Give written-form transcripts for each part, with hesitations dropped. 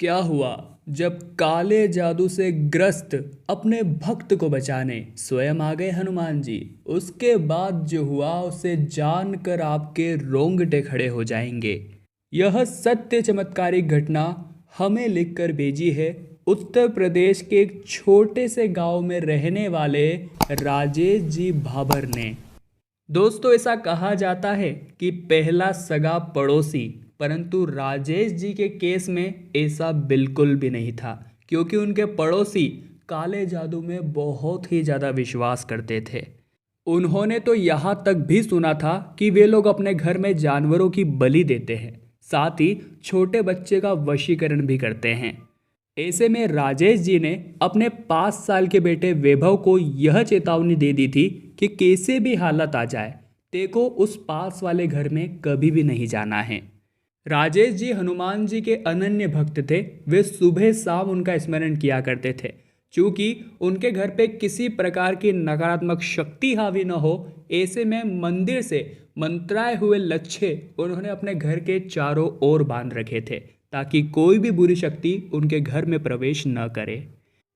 क्या हुआ जब काले जादू से ग्रस्त अपने भक्त को बचाने स्वयं आ गए हनुमान जी। उसके बाद जो हुआ उसे जानकर आपके रोंगटे खड़े हो जाएंगे। यह सत्य चमत्कारिक घटना हमें लिखकर भेजी है उत्तर प्रदेश के एक छोटे से गांव में रहने वाले राजेश जी भाबर ने। दोस्तों, ऐसा कहा जाता है कि पहला सगा पड़ोसी, परंतु राजेश जी के केस में ऐसा बिल्कुल भी नहीं था, क्योंकि उनके पड़ोसी काले जादू में बहुत ही ज़्यादा विश्वास करते थे। उन्होंने तो यहाँ तक भी सुना था कि वे लोग अपने घर में जानवरों की बलि देते हैं, साथ ही छोटे बच्चे का वशीकरण भी करते हैं। ऐसे में राजेश जी ने अपने 5 साल के बेटे वैभव को यह चेतावनी दे दी थी कि कैसे भी हालत आ जाए, तेको उस पास वाले घर में कभी भी नहीं जाना है। राजेश जी हनुमान जी के अनन्य भक्त थे। वे सुबह शाम उनका स्मरण किया करते थे। चूंकि उनके घर पे किसी प्रकार की नकारात्मक शक्ति हावी न हो, ऐसे में मंदिर से मंत्राए हुए लच्छे उन्होंने अपने घर के चारों ओर बांध रखे थे, ताकि कोई भी बुरी शक्ति उनके घर में प्रवेश न करे।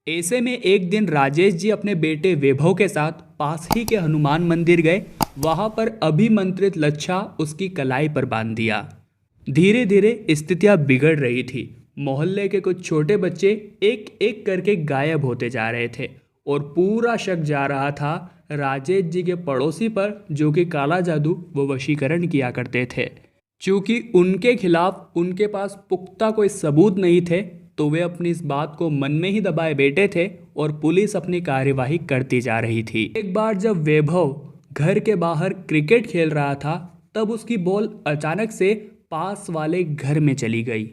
ऐसे में एक दिन राजेश जी अपने बेटे वैभव के साथ पास ही के हनुमान मंदिर गए। वहां पर अभिमंत्रित लच्छा उसकी कलाई पर बांध दिया। धीरे धीरे स्थितियां बिगड़ रही थी। मोहल्ले के कुछ छोटे बच्चे एक एक करके गायब होते जा रहे थे और पूरा शक जा रहा था राजेश जी के पड़ोसी पर, जो कि काला जादू व वशीकरण किया करते थे। चूंकि उनके खिलाफ उनके पास पुख्ता कोई सबूत नहीं थे, तो वे अपनी इस बात को मन में ही दबाए बैठे थे और पुलिस अपनी कार्यवाही करती जा रही थी। एक बार जब वैभव घर के बाहर क्रिकेट खेल रहा था, तब उसकी बॉल अचानक से पास वाले घर में चली गई।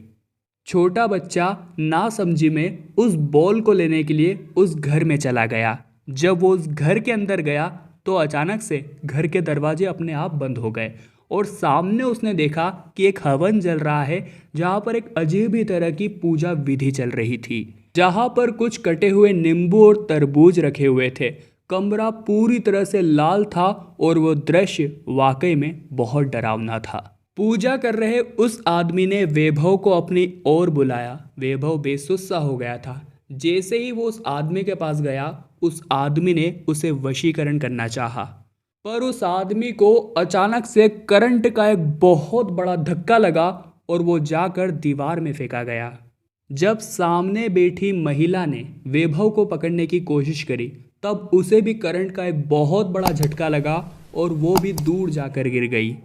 छोटा बच्चा नासमझी में उस बॉल को लेने के लिए उस घर में चला गया। जब वो उस घर के अंदर गया तो अचानक से घर के दरवाजे अपने आप बंद हो गए और सामने उसने देखा कि एक हवन जल रहा है, जहाँ पर एक अजीब ही तरह की पूजा विधि चल रही थी, जहाँ पर कुछ कटे हुए नींबू और तरबूज रखे हुए थे। कमरा पूरी तरह से लाल था और वो दृश्य वाकई में बहुत डरावना था। पूजा कर रहे उस आदमी ने वैभव को अपनी ओर बुलाया। वैभव बेसुध हो गया था। जैसे ही वो उस आदमी के पास गया, उस आदमी ने उसे वशीकरण करना चाहा, पर उस आदमी को अचानक से करंट का एक बहुत बड़ा धक्का लगा और वो जाकर दीवार में फेंका गया। जब सामने बैठी महिला ने वैभव को पकड़ने की कोशिश करी, तब उसे भी करंट का एक बहुत बड़ा झटका लगा और वो भी दूर जाकर गिर गई।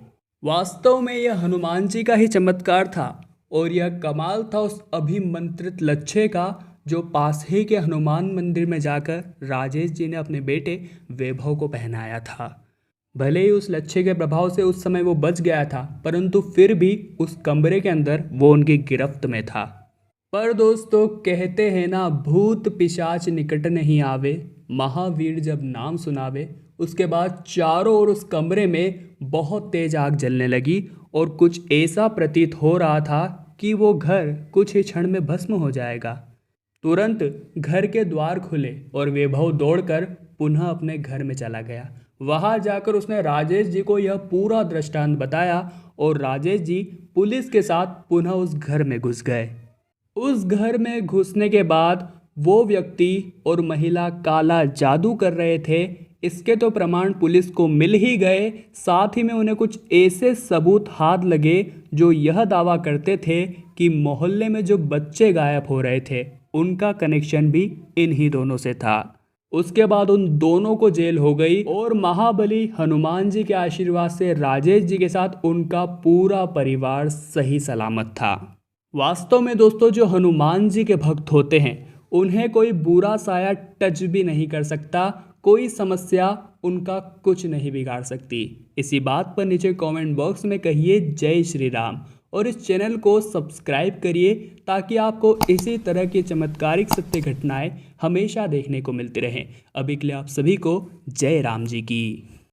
वास्तव में यह हनुमान जी का ही चमत्कार था और यह कमाल था उस अभिमंत्रित लच्छे का, जो पास ही के हनुमान मंदिर में जाकर राजेश जी ने अपने बेटे वैभव को पहनाया था। भले ही उस लच्छे के प्रभाव से उस समय वो बच गया था, परंतु फिर भी उस कमरे के अंदर वो उनकी गिरफ्त में था। पर दोस्तों, कहते हैं ना, भूत पिशाच निकट नहीं आवे, महावीर जब नाम सुनावे। उसके बाद चारों ओर उस कमरे में बहुत तेज आग जलने लगी और कुछ ऐसा प्रतीत हो रहा था कि वो घर कुछ ही क्षण में भस्म हो जाएगा। तुरंत घर के द्वार खुले और वैभव दौड़कर पुनः अपने घर में चला गया। वहां जाकर उसने राजेश जी को यह पूरा दृष्टांत बताया और राजेश जी पुलिस के साथ पुनः उस घर में घुस गए। उस घर में घुसने के बाद वो व्यक्ति और महिला काला जादू कर रहे थे, इसके तो प्रमाण पुलिस को मिल ही गए। साथ ही में उन्हें कुछ ऐसे सबूत हाथ लगे जो यह दावा करते थे कि मोहल्ले में जो बच्चे गायब हो रहे थे, उनका कनेक्शन भी इन्हीं दोनों से था। उसके बाद उन दोनों को जेल हो गई और महाबली हनुमान जी के आशीर्वाद से राजेश जी के साथ उनका पूरा परिवार सही सलामत था। वास्तव में दोस्तों, जो हनुमान जी के भक्त होते हैं, उन्हें कोई बुरा साया टच भी नहीं कर सकता। कोई समस्या उनका कुछ नहीं बिगाड़ सकती। इसी बात पर नीचे कमेंट बॉक्स में कहिए जय श्री राम और इस चैनल को सब्सक्राइब करिए, ताकि आपको इसी तरह की चमत्कारिक सत्य घटनाएं हमेशा देखने को मिलती रहें। अभी के लिए आप सभी को जय राम जी की।